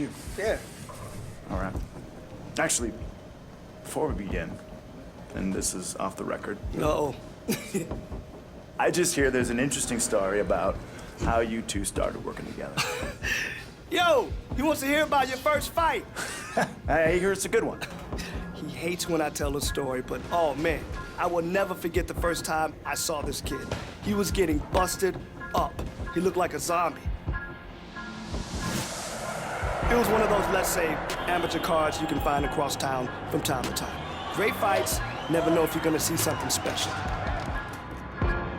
you. Yeah. All right. Actually, before we begin, and this is off the record. Uh-oh. I just hear there's an interesting story about how you two started working together. Yo, he wants to hear about your first fight. I hear it's a good one. He hates when I tell the story, but oh man, I will never forget the first time I saw this kid. He was getting busted up. He looked like a zombie. It was one of those, let's say, amateur cards you can find across town from time to time. Great fights, never know if you're gonna see something special.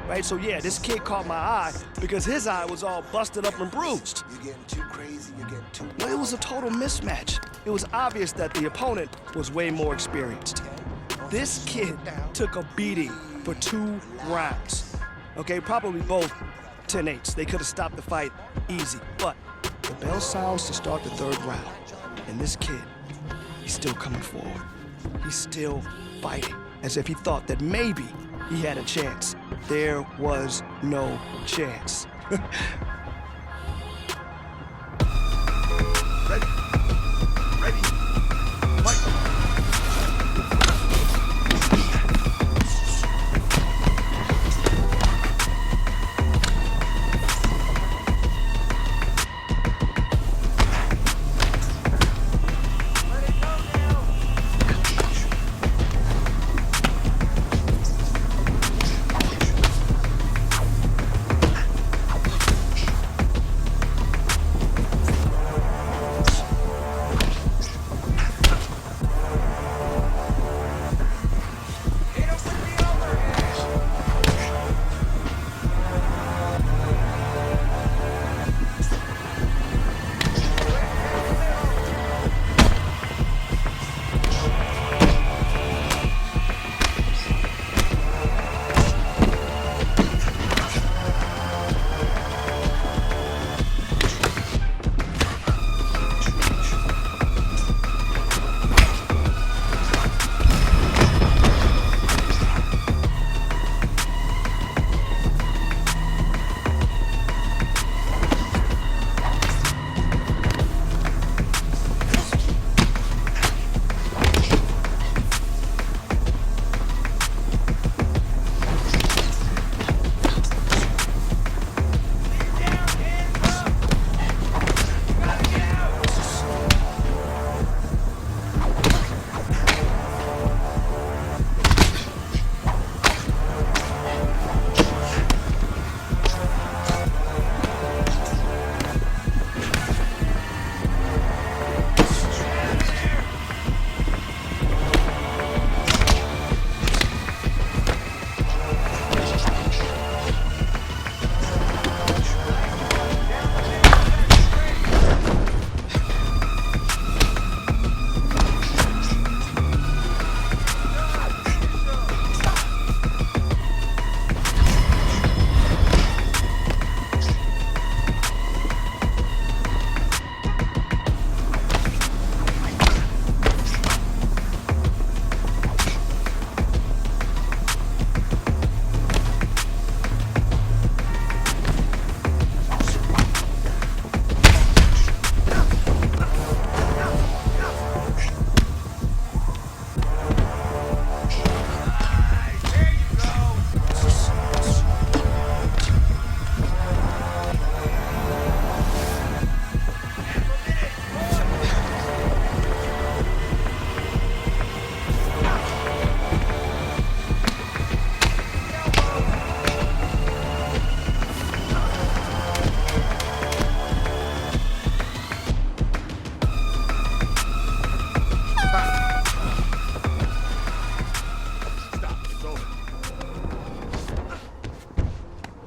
Right, so yeah, this kid caught my eye because his eye was all busted up and bruised. You're getting too crazy, you're getting too... Well, it was a total mismatch. It was obvious that the opponent was way more experienced. This kid took a beating for 2 rounds. Okay, probably both 10-8s. They could have stopped the fight easy, but the bell sounds to start the 3rd round. And this kid, he's still coming forward. He's still fighting, as if he thought that maybe he had a chance. There was no chance. Ready? Ready? Fight!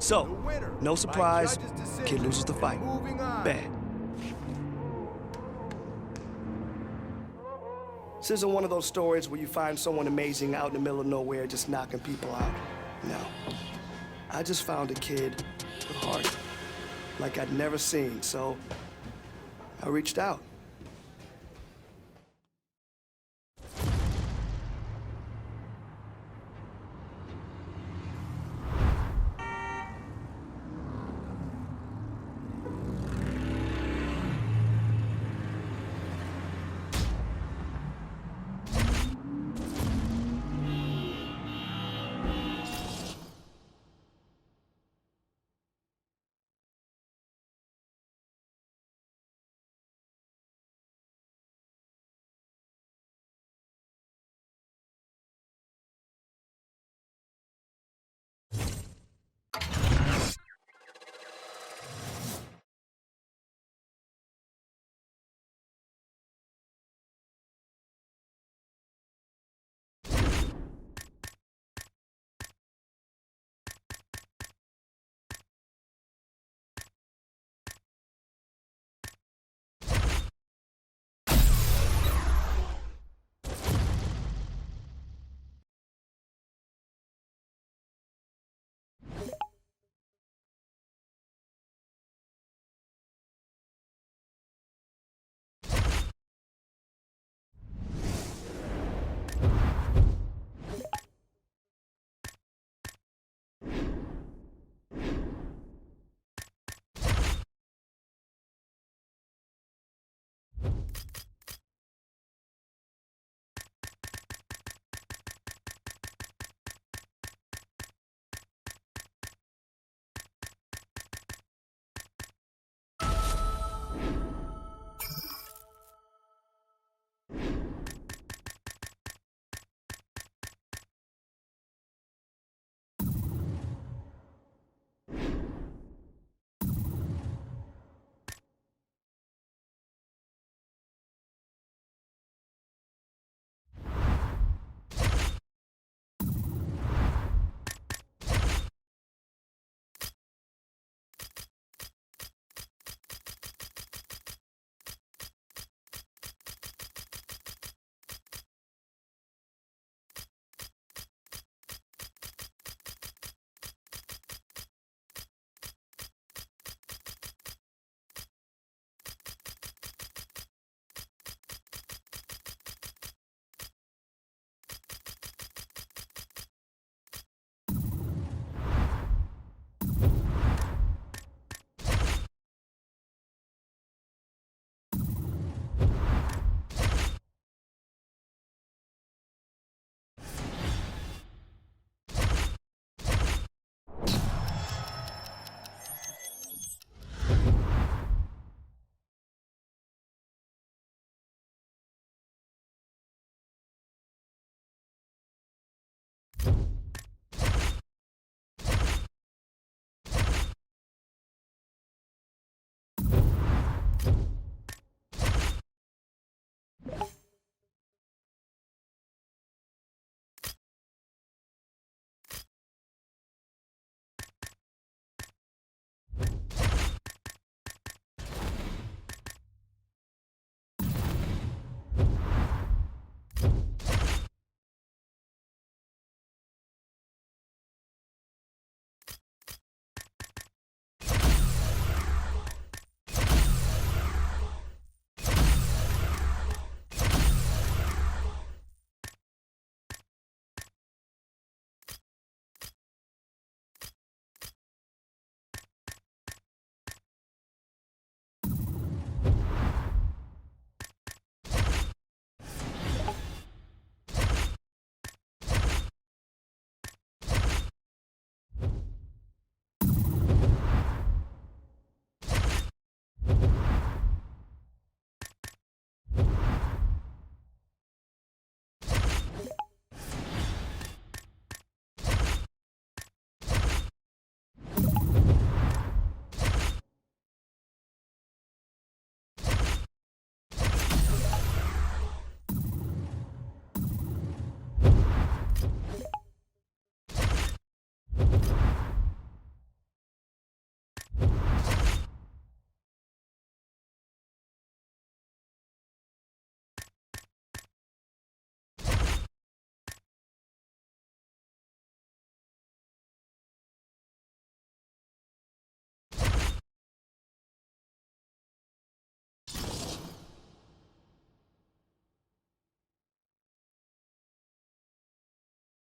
So, no surprise, kid loses the fight. Bad. This isn't one of those stories where you find someone amazing out in the middle of nowhere just knocking people out. No. I just found a kid with heart like I'd never seen, so I reached out.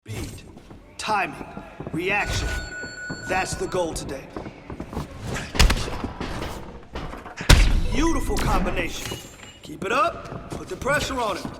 Speed, timing, reaction. That's the goal today. Beautiful combination. Keep it up. Put the pressure on him.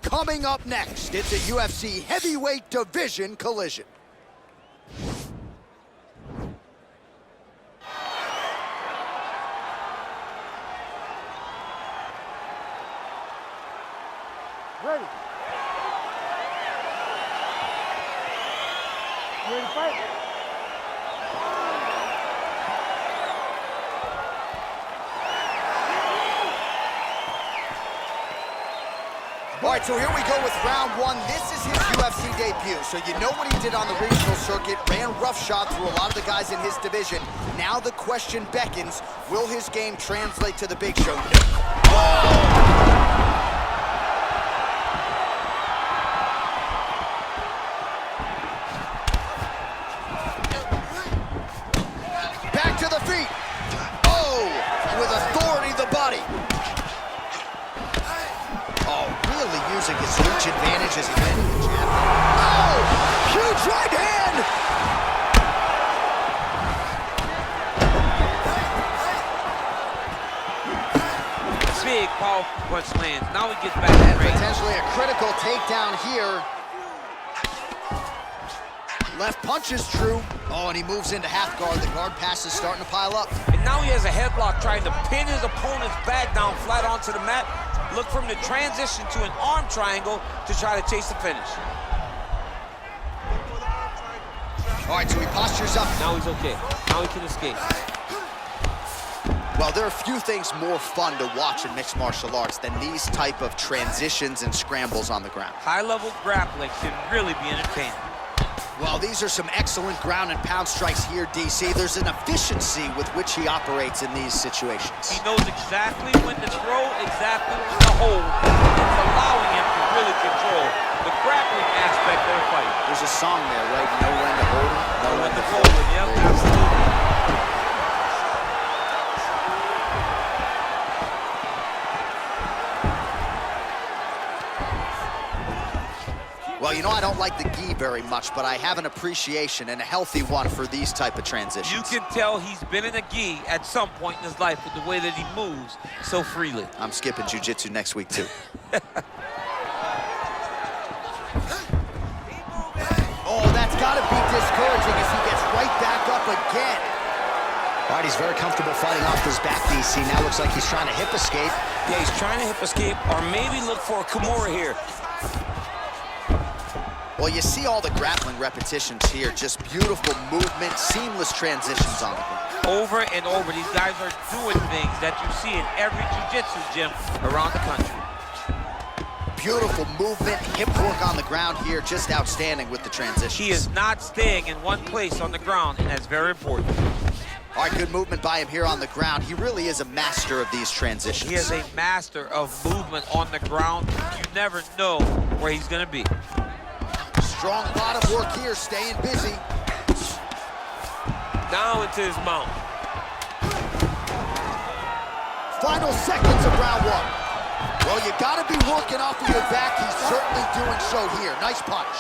Coming up next, it's a UFC heavyweight division collision. Ready. You ready to fight? All right, so here we go with round one. This is his UFC debut, so you know what he did on the regional circuit, ran roughshod through a lot of the guys in his division. Now the question beckons, will his game translate to the big show? Back to the feet. Oh, with authority the body. Really using his reach advantage as he landed the jab. Oh! Huge right hand! Big, powerful punch lands. Now he gets back to range. Potentially a critical takedown here. Left punch is true. Oh, and he moves into half guard. The guard pass is starting to pile up. And now he has a headlock trying to pin his opponent's back down flat onto the mat. Look for him to transition to an arm triangle to try to chase the finish. All right, so he postures up. Now he's okay. Now he can escape. Well, there are few things more fun to watch in mixed martial arts than these type of transitions and scrambles on the ground. High-level grappling can really be entertaining. Well, these are some excellent ground and pound strikes here, DC. There's an efficiency with which he operates in these situations. He knows exactly when to throw, exactly when to hold. It's allowing him to really control the grappling aspect of the fight. There's a song there, right? Know when to hold him, know when to throw him. Yep, absolutely. Well, you know, I don't like the gi very much, but I have an appreciation and a healthy one for these type of transitions. You can tell he's been in a gi at some point in his life with the way that he moves so freely. I'm skipping jiu-jitsu next week, too. Oh, that's got to be discouraging as he gets right back up again. All right, he's very comfortable fighting off his back, DC. Now looks like he's trying to hip escape. Yeah, he's trying to hip escape or maybe look for a Kimura here. Well, you see all the grappling repetitions here. Just beautiful movement, seamless transitions on the ground. Over and over, these guys are doing things that you see in every jiu-jitsu gym around the country. Beautiful movement, hip work on the ground here, just outstanding with the transitions. He is not staying in one place on the ground, and that's very important. All right, good movement by him here on the ground. He really is a master of these transitions. He is a master of movement on the ground. You never know where he's going to be. Strong bottom work here, staying busy. Down into his mount. Final seconds of round one. Well, you gotta be working off of your back. He's certainly doing so here. Nice punch.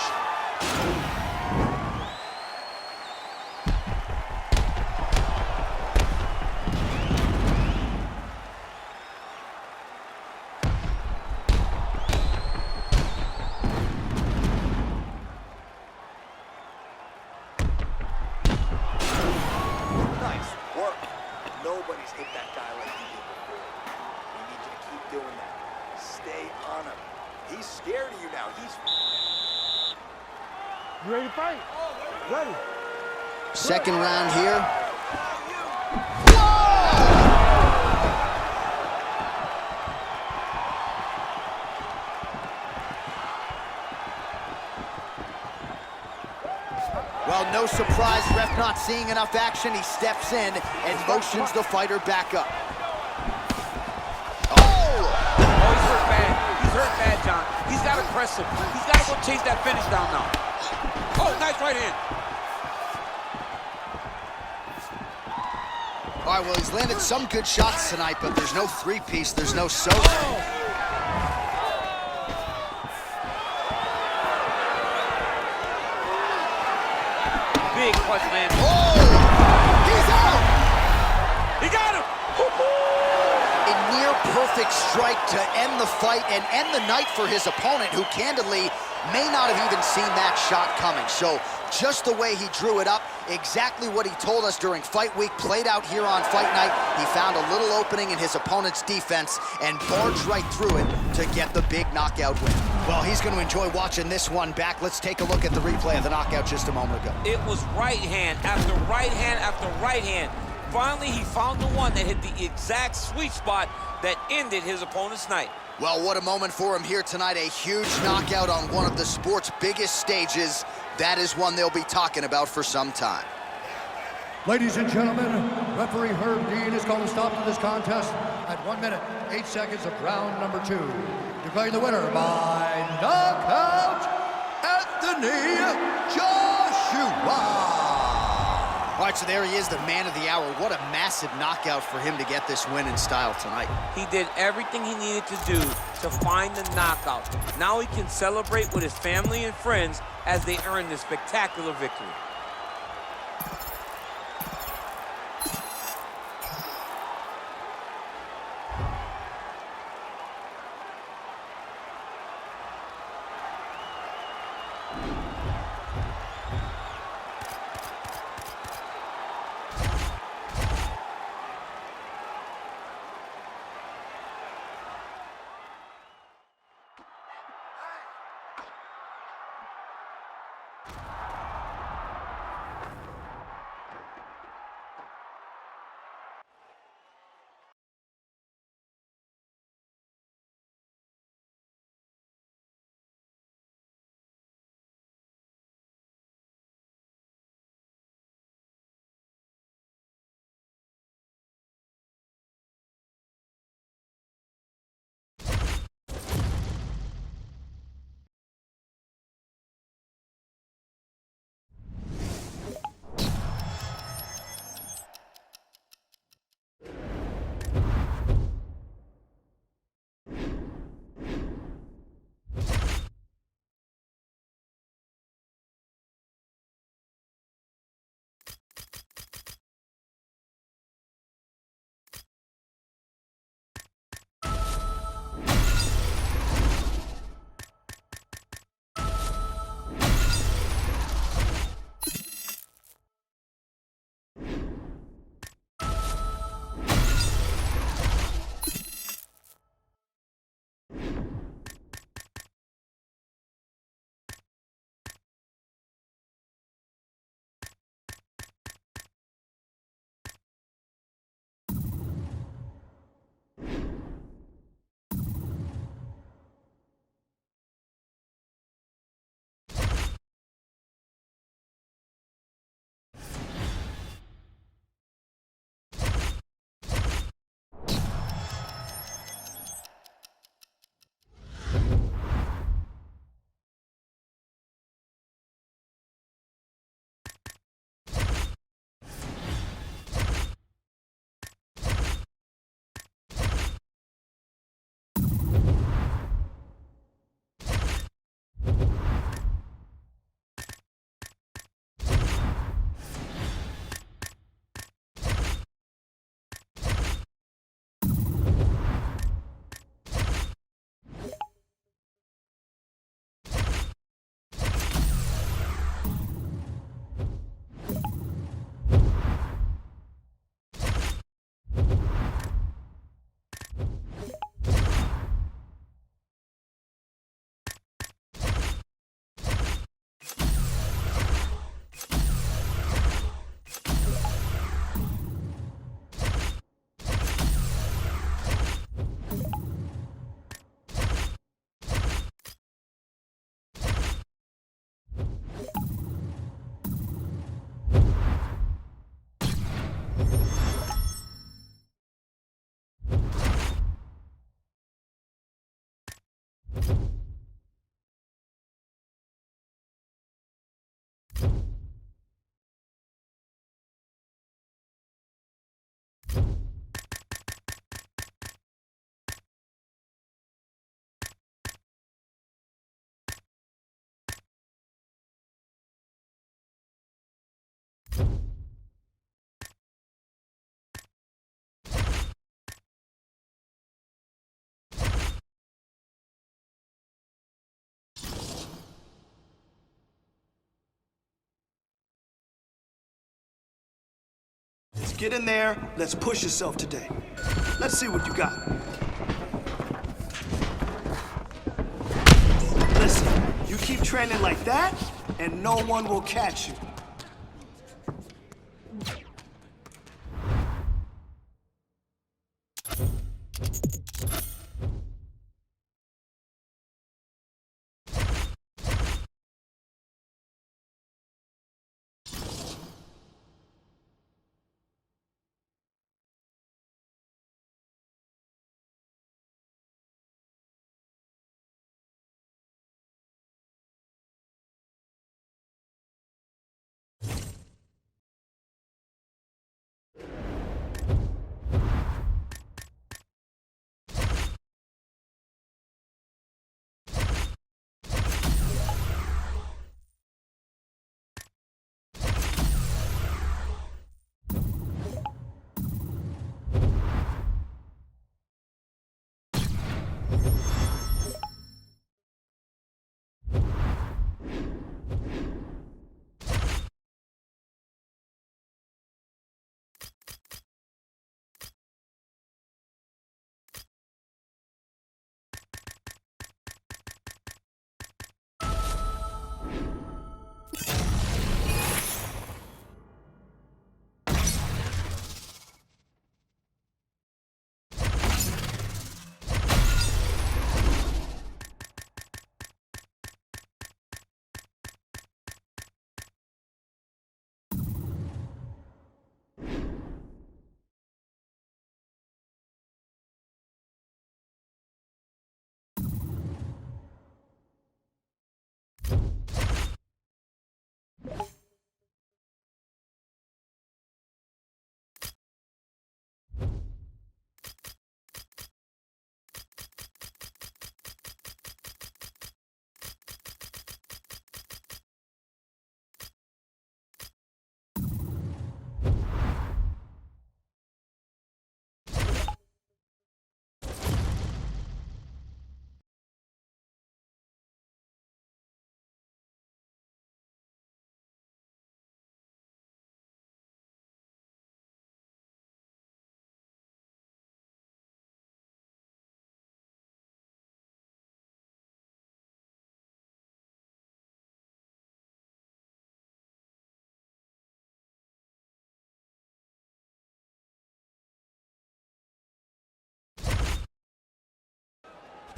Nobody's hit that guy like he did before. We need you to keep doing that. Stay on him. He's scared of you now. You ready to fight? Ready. Second round here. Well, no surprise, ref not seeing enough action. He steps in and motions the fighter back up. Oh, he's hurt bad. He's hurt bad, John. He's got to press him. He's got to go chase that finish down now. Oh, nice right hand. All right, well, he's landed some good shots tonight, but there's no three-piece, there's no solo. Big punch land. Oh! He's out! He got him! A near perfect perfect strike to end the fight and end the night for his opponent, who candidly may not have even seen that shot coming. So just the way he drew it up, exactly what he told us during fight week, played out here on fight night. He found a little opening in his opponent's defense and barged right through it to get the big knockout win. Well, he's going to enjoy watching this one back. Let's take a look at the replay of the knockout just a moment ago. It was right hand after right hand after right hand. Finally, he found the one that hit the exact sweet spot that ended his opponent's night. Well, what a moment for him here tonight. A huge knockout on one of the sport's biggest stages. That is one they'll be talking about for some time. Ladies and gentlemen, referee Herb Dean has called a stop to this contest at 1 minute, 8 seconds of round number 2. Declaring the winner by knockout, Anthony Joshua. All right, so there he is, the man of the hour. What a massive knockout for him to get this win in style tonight. He did everything he needed to do to find the knockout. Now he can celebrate with his family and friends as they earn this spectacular victory. Let's get in there. Let's push yourself today. Let's see what you got. Listen, you keep training like that, and no one will catch you.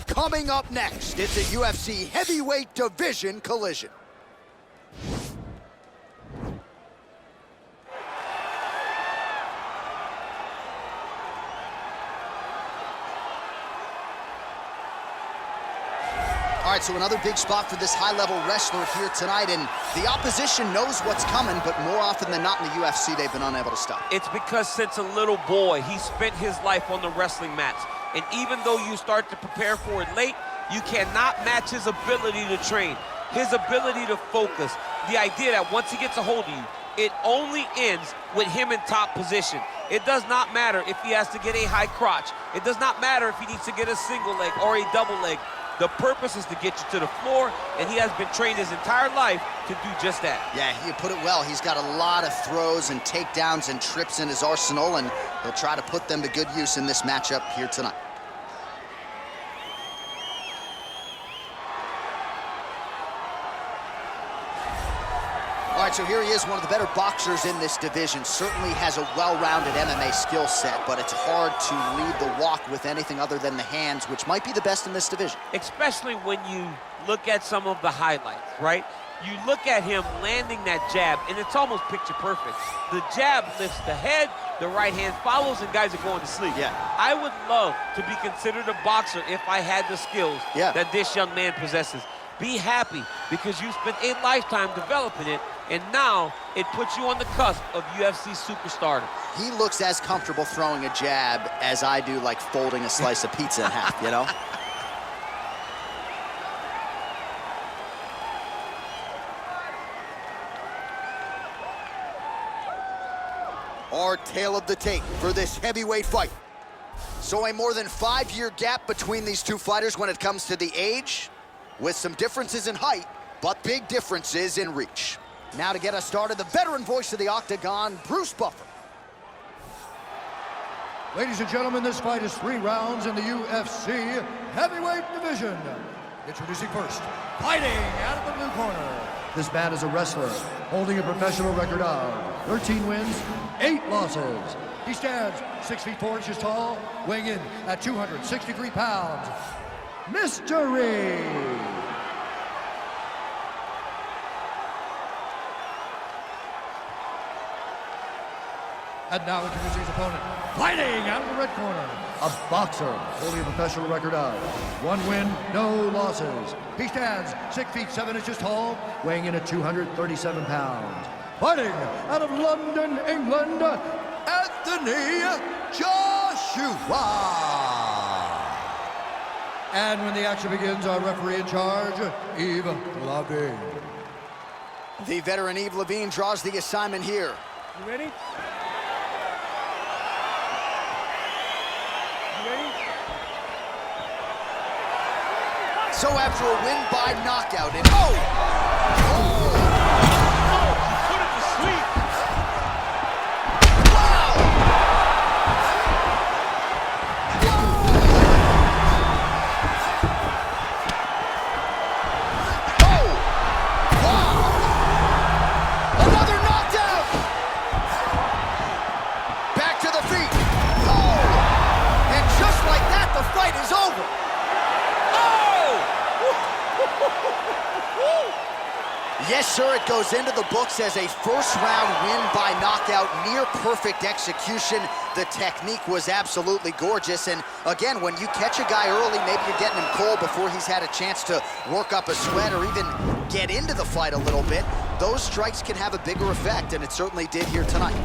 Coming up next, it's a UFC heavyweight division collision. All right, so another big spot for this high-level wrestler here tonight, and the opposition knows what's coming, but more often than not in the UFC, they've been unable to stop. It's because since a little boy, he spent his life on the wrestling mats. And even though you start to prepare for it late, you cannot match his ability to train, his ability to focus. The idea that once he gets a hold of you, it only ends with him in top position. It does not matter if he has to get a high crotch. It does not matter if he needs to get a single leg or a double leg. The purpose is to get you to the floor, and he has been trained his entire life to do just that. Yeah, you put it well. He's got a lot of throws and takedowns and trips in his arsenal, and he'll try to put them to good use in this matchup here tonight. All right, so here he is, one of the better boxers in this division. Certainly has a well-rounded MMA skill set, but it's hard to lead the walk with anything other than the hands, which might be the best in this division. Especially when you look at some of the highlights, right? You look at him landing that jab, and it's almost picture perfect. The jab lifts the head, the right hand follows, and guys are going to sleep. Yeah. I would love to be considered a boxer if I had the skills that this young man possesses. Be happy, because you spent a lifetime developing it, and now it puts you on the cusp of UFC superstardom. He looks as comfortable throwing a jab as I do, like folding a slice of pizza in half, you know? Our tale of the tape for this heavyweight fight. So a more than 5-year gap between these two fighters when it comes to the age, with some differences in height, but big differences in reach. Now to get us started, the veteran voice of the Octagon, Bruce Buffer. Ladies and gentlemen, this fight is 3 rounds in the UFC heavyweight division. Introducing first, fighting out of the blue corner. This man is a wrestler holding a professional record of 13 wins, 8 losses. He stands 6 feet 4 inches tall, weighing in at 263 pounds. Mystery. And now introducing his opponent, fighting out of the red corner, a boxer holding a professional record of 1 win, no losses. He stands 6 feet 7 inches tall, weighing in at 237 pounds. Fighting out of London, England, Anthony Joshua. And when the action begins, our referee in charge, Yves Lavigne. The veteran Yves Lavigne draws the assignment here. You ready? You ready? So after a win by knockout, and Put it to sleep. another knockdown! Back to the feet. Oh! And just like that, the fight is over. Yes, sir, it goes into the books as a first-round win by knockout, near-perfect execution. The technique was absolutely gorgeous, and again, when you catch a guy early, maybe you're getting him cold before he's had a chance to work up a sweat or even get into the fight a little bit, those strikes can have a bigger effect, and it certainly did here tonight.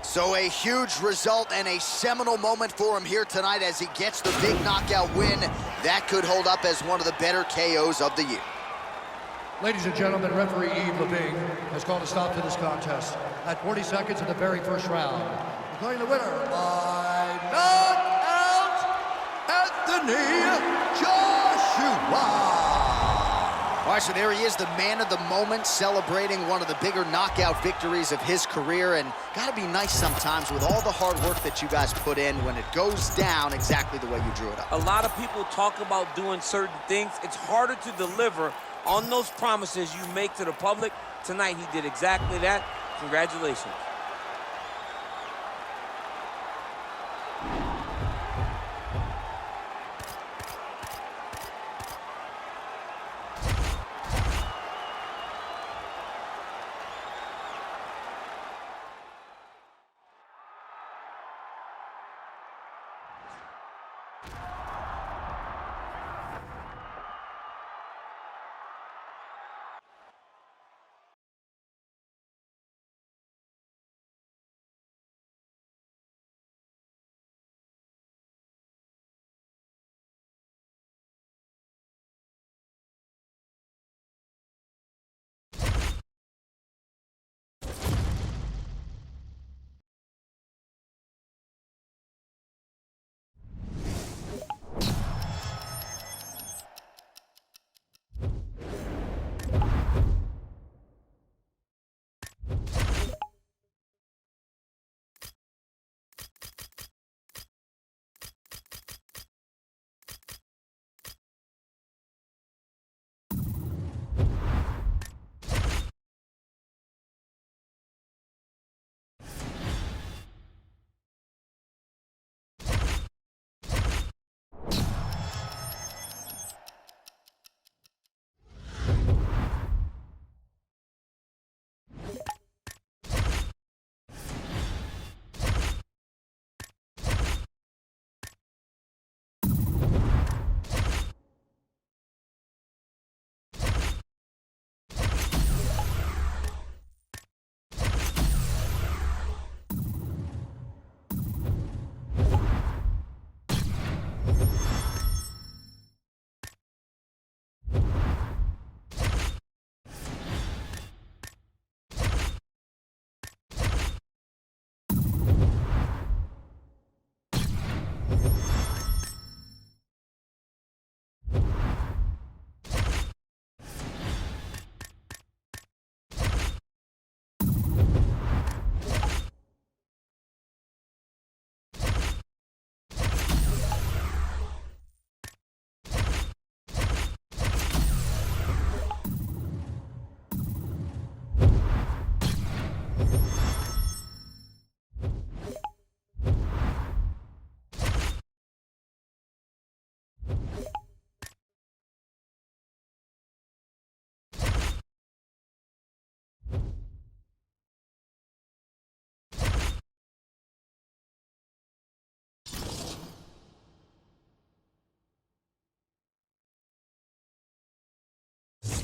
So a huge result and a seminal moment for him here tonight as he gets the big knockout win. That could hold up as one of the better KOs of the year. Ladies and gentlemen, referee Yves Lavigne has called a stop to this contest at 40 seconds of the very first round. Declaring the winner by knockout, Anthony Joshua. All right, so there he is, the man of the moment, celebrating one of the bigger knockout victories of his career. And gotta be nice sometimes with all the hard work that you guys put in when it goes down exactly the way you drew it up. A lot of people talk about doing certain things. It's harder to deliver on those promises you make to the public. Tonight, he did exactly that. Congratulations.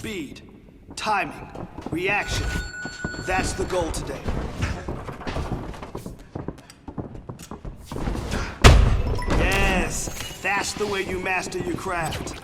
speed, timing, reaction. That's the goal today. Yes, that's the way you master your craft.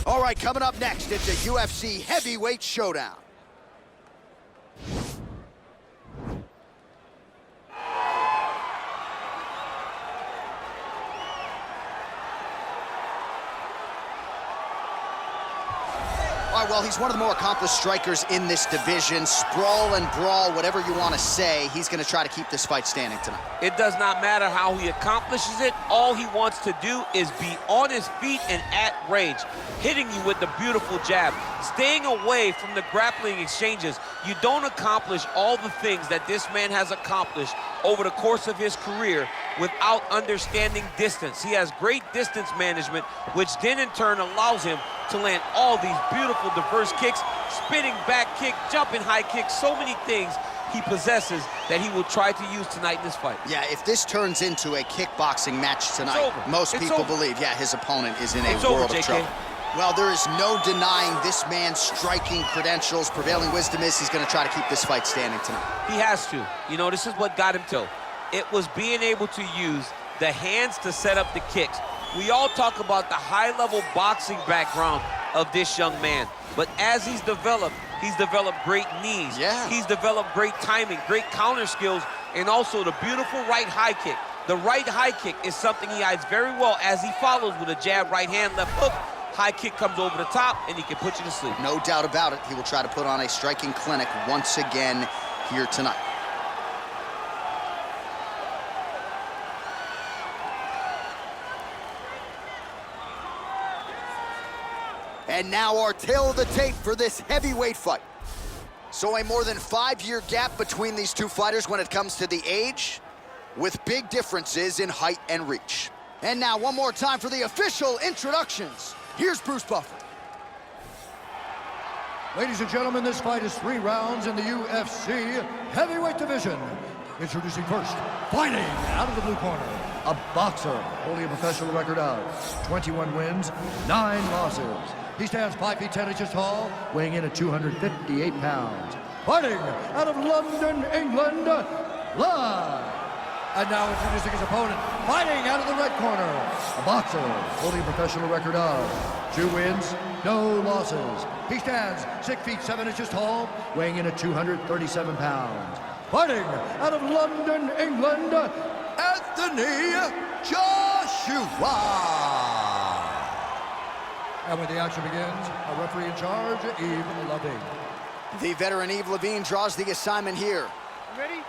All right, coming up next, it's a UFC heavyweight showdown. All right, well, he's one of the more accomplished strikers in this division. Sprawl and brawl, whatever you want to say, he's going to try to keep this fight standing tonight. It does not matter how he accomplishes it. All he wants to do is be on his feet and at range, hitting you with the beautiful jab, staying away from the grappling exchanges. You don't accomplish all the things that this man has accomplished over the course of his career without understanding distance. He has great distance management, which then in turn allows him to land all these beautiful, diverse kicks, spinning back kick, jumping high kick, so many things he possesses that he will try to use tonight in this fight. Yeah, if this turns into a kickboxing match tonight, most people believe, yeah, his opponent is in a world of trouble. Well, there is no denying this man's striking credentials. Prevailing wisdom is he's going to try to keep this fight standing tonight. He has to. You know, this is what got him to. It was being able to use the hands to set up the kicks. We all talk about the high-level boxing background of this young man, but as he's developed great knees. Yeah. He's developed great timing, great counter skills, and also the beautiful right high kick. The right high kick is something he hides very well as he follows with a jab, right hand, left hook. High kick comes over the top, and he can put you to sleep. No doubt about it. He will try to put on a striking clinic once again here tonight. And now our tail of the tape for this heavyweight fight. So a more than 5-year gap between these two fighters when it comes to the age, with big differences in height and reach. And now one more time for the official introductions. Here's Bruce Buffer. Ladies and gentlemen, this fight is 3 rounds in the UFC heavyweight division. Introducing first, fighting out of the blue corner, a boxer holding a professional record of 21 wins, 9 losses. He stands 5 feet 10 inches tall, weighing in at 258 pounds. Fighting out of London, England, live. And now introducing his opponent, fighting out of the red corner, a boxer holding a professional record of 2 wins, no losses. He stands 6 feet 7 inches tall, weighing in at 237 pounds. Fighting out of London, England, Anthony Joshua. And when the action begins, a referee in charge, Yves Levine. The veteran Yves Levine draws the assignment here. Ready?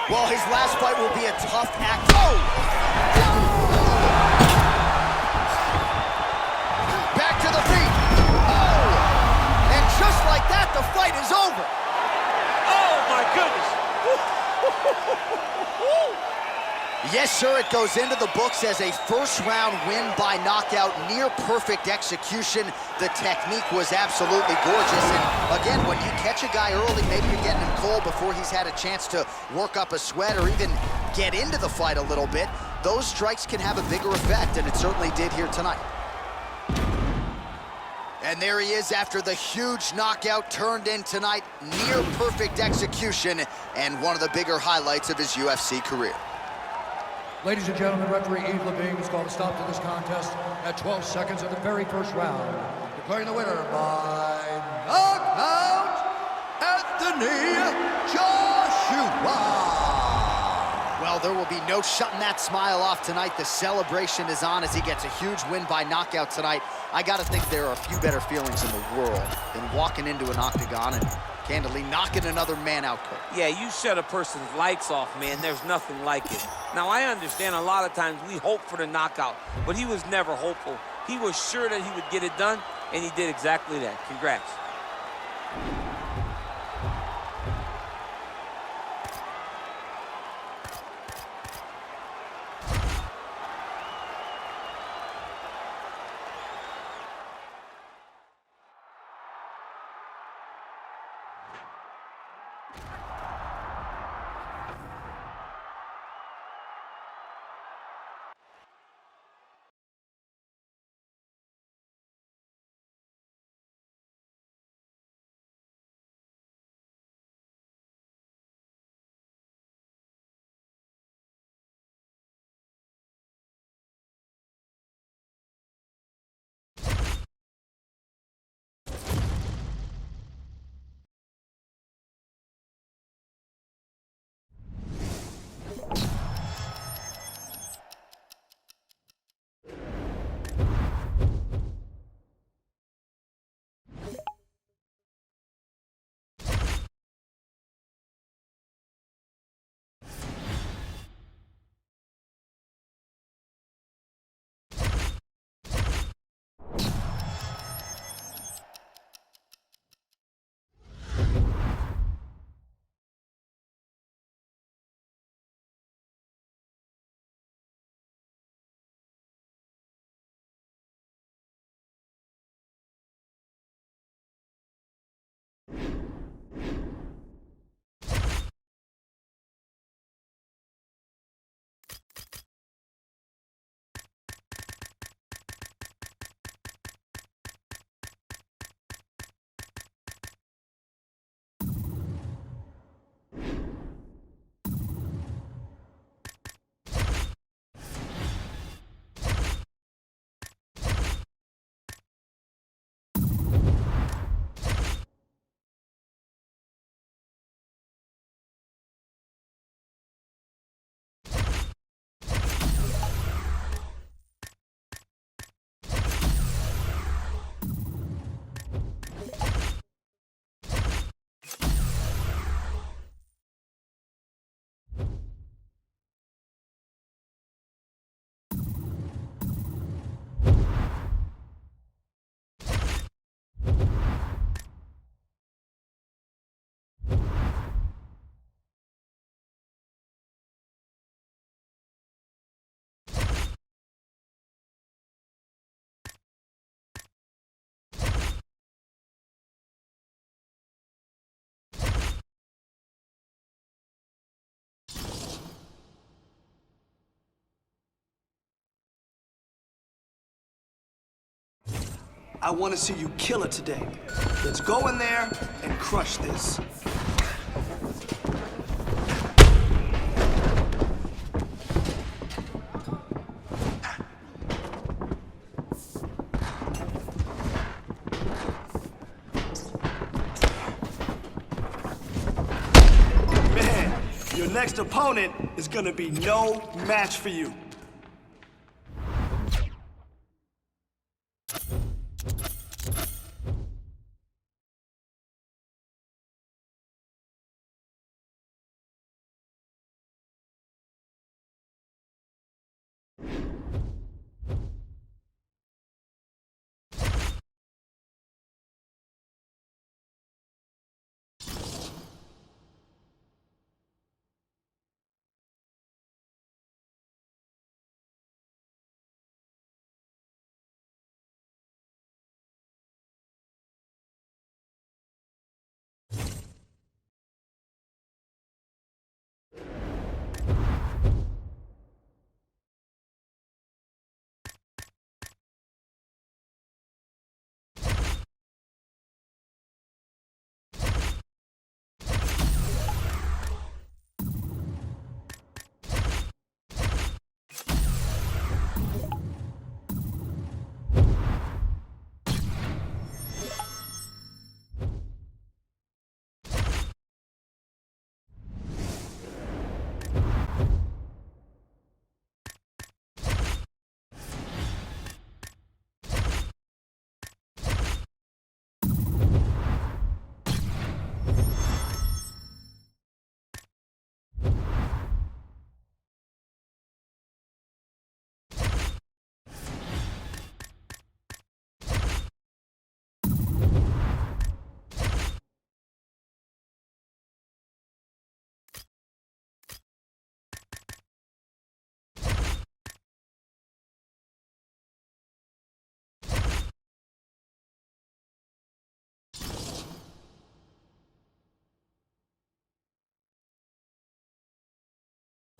Well, his last fight will be a tough act. Oh! Back to the feet. Oh! And just like that, the fight is over. Oh, my goodness. Yes, sir, it goes into the books as a first-round win by knockout, near-perfect execution. The technique was absolutely gorgeous. And again, when you catch a guy early, maybe you're getting him cold before he's had a chance to work up a sweat or even get into the fight a little bit, those strikes can have a bigger effect, and it certainly did here tonight. And there he is after the huge knockout turned in tonight. Near-perfect execution and one of the bigger highlights of his UFC career. Ladies and gentlemen, referee Yves Levine has called a stop to this contest at 12 seconds of the very first round, declaring the winner by knockout, Anthony Joshua. Well, there will be no shutting that smile off tonight. The celebration is on as he gets a huge win by knockout tonight. I got to think there are a few better feelings in the world than walking into an octagon and candidly knocking another man out cold. Yeah, you shut a person's lights off, man. There's nothing like it. Now, I understand a lot of times we hope for the knockout, but he was never hopeful. He was sure that he would get it done, and he did exactly that. Congrats. I want to see you kill it today. Let's go in there and crush this. Man, your next opponent is gonna be no match for you.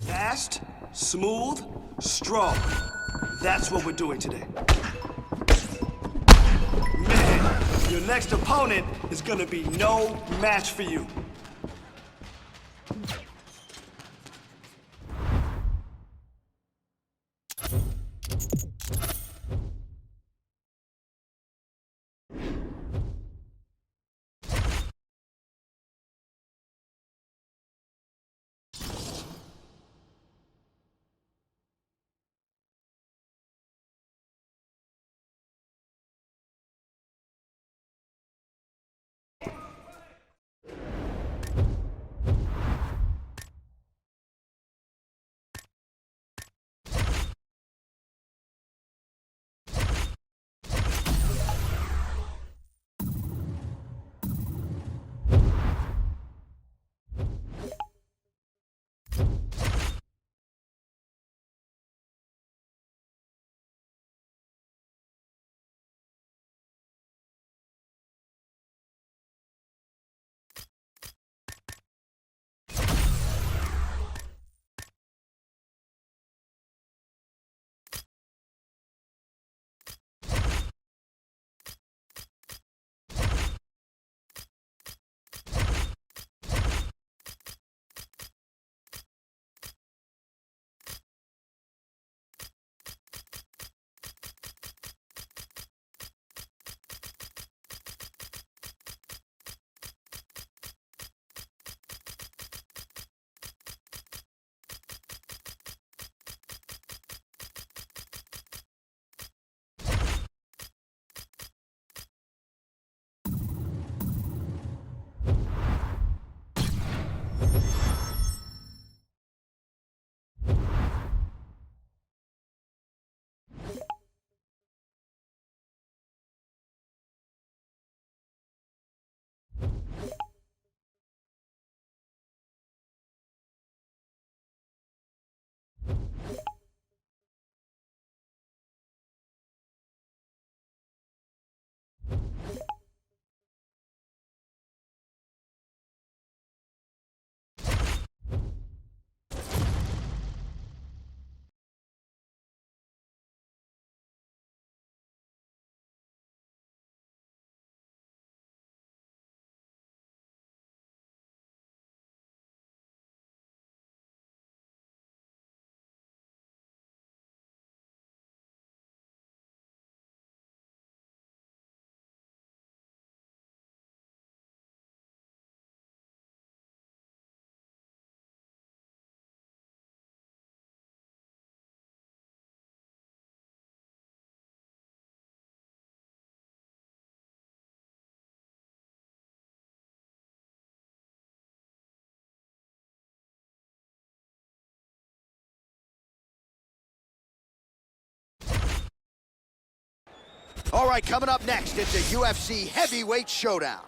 Fast, smooth, strong. That's what we're doing today. Man, your next opponent is gonna be no match for you. All right, coming up next, it's a UFC heavyweight showdown.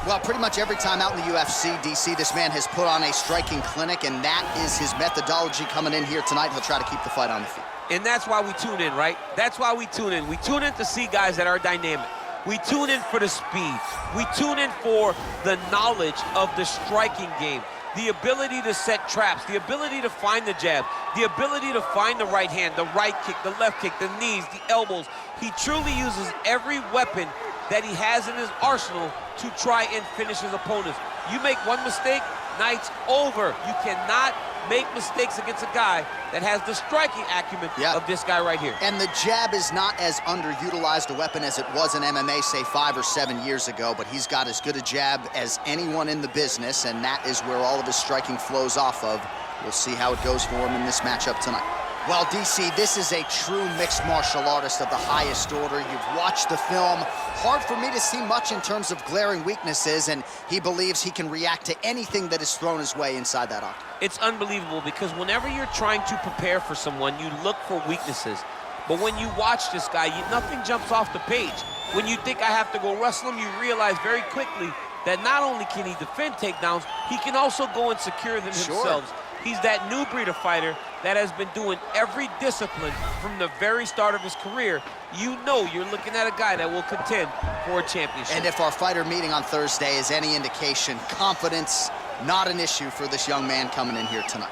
Well, pretty much every time out in the UFC, DC, this man has put on a striking clinic, and that is his methodology coming in here tonight. He'll try to keep the fight on the feet. And that's why we tune in, right? That's why we tune in. We tune in to see guys that are dynamic. We tune in for the speed. We tune in for the knowledge of the striking game, the ability to set traps, the ability to find the jab, the ability to find the right hand, the right kick, the left kick, the knees, the elbows. He truly uses every weapon that he has in his arsenal to try and finish his opponents. You make one mistake, night's over. You cannot make mistakes against a guy that has the striking acumen of this guy right here. And the jab is not as underutilized a weapon as it was in MMA, say 5 or 7 years ago, but he's got as good a jab as anyone in the business, and that is where all of his striking flows off of. We'll see how it goes for him in this matchup tonight. Well, DC, this is a true mixed martial artist of the highest order. You've watched the film. Hard for me to see much in terms of glaring weaknesses, and he believes he can react to anything that is thrown his way inside that octagon. It's unbelievable because whenever you're trying to prepare for someone, you look for weaknesses. But when you watch this guy, nothing jumps off the page. When you think I have to go wrestle him, you realize very quickly that not only can he defend takedowns, he can also go and secure them himself. He's that new breed of fighter that has been doing every discipline from the very start of his career. You know you're looking at a guy that will contend for a championship. And if our fighter meeting on Thursday is any indication, confidence, not an issue for this young man coming in here tonight.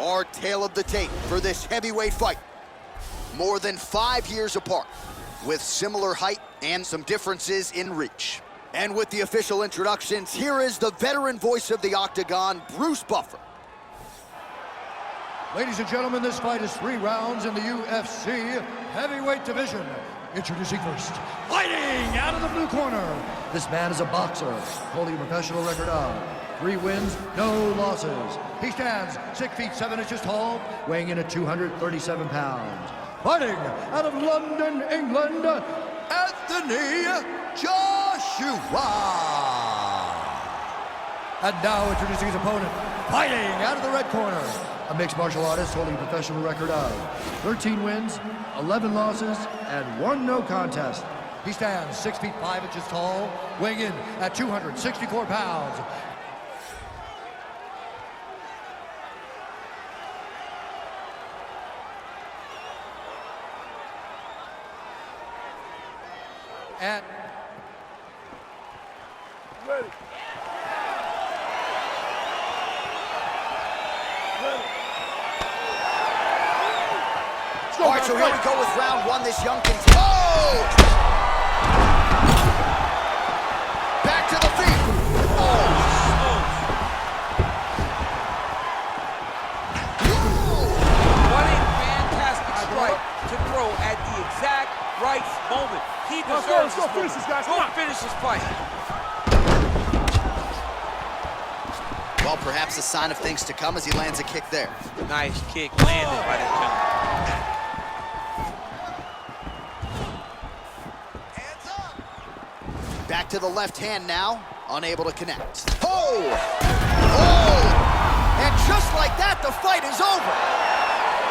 Our tale of the tape for this heavyweight fight. More than 5 years apart, with similar height and some differences in reach. And with the official introductions, here is the veteran voice of the Octagon, Bruce Buffer. Ladies and gentlemen, this fight is 3 rounds in the UFC heavyweight division. Introducing first, fighting out of the blue corner. This man is a boxer, holding a professional record of 3 wins, no losses. He stands 6 feet 7 inches tall, weighing in at 237 pounds. Fighting out of London, England, Anthony Joshua. And now introducing his opponent, fighting out of the red corner, a mixed martial artist holding a professional record of 13 wins, 11 losses, and 1 no contest. He stands 6 feet 5 inches tall, weighing in at 264 pounds. And Ready. All right, so here we go with round 1. This young contender. Oh! Back to the feet. Oh! What a fantastic strike to throw at the exact right moment. He deserves Let's go finish this, guys. Go Come on. finish this fight. Well, perhaps a sign of things to come as he lands a kick there. Nice kick landed by this gentleman. Back to the left hand now, unable to connect. Oh! Oh! And just like that, the fight is over.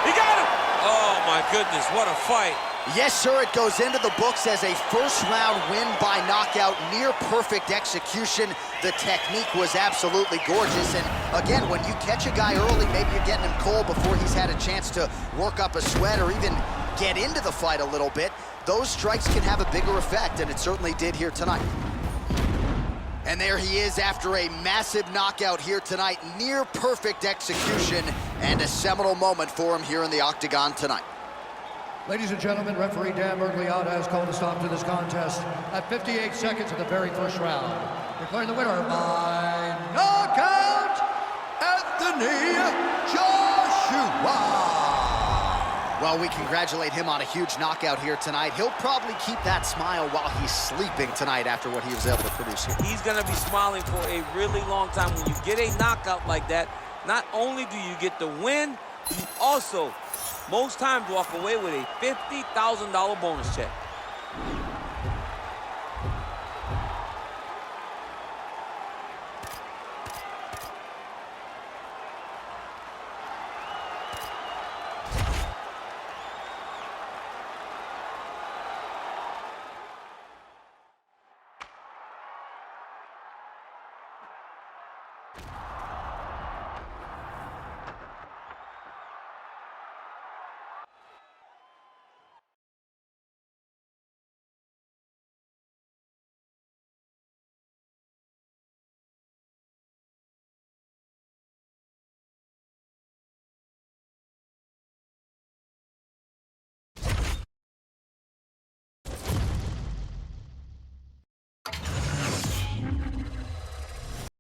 He got him! Oh my goodness, what a fight. Yes, sir, it goes into the books as a first-round win by knockout, near-perfect execution. The technique was absolutely gorgeous, and again, when you catch a guy early, maybe you're getting him cold before he's had a chance to work up a sweat or even get into the fight a little bit. Those strikes can have a bigger effect, and it certainly did here tonight. And there he is after a massive knockout here tonight, near-perfect execution, and a seminal moment for him here in the Octagon tonight. ladies and gentlemen, referee Dan Mergliotta has called a stop to this contest at 58 seconds of the very first round. Declaring the winner by knockout, Anthony Joshua. Well, we congratulate him on a huge knockout here tonight. He'll probably keep that smile while he's sleeping tonight after what he was able to produce here. He's gonna be smiling for a really long time. When you get a knockout like that, not only do you get the win, you also most times walk away with a $50,000 bonus check.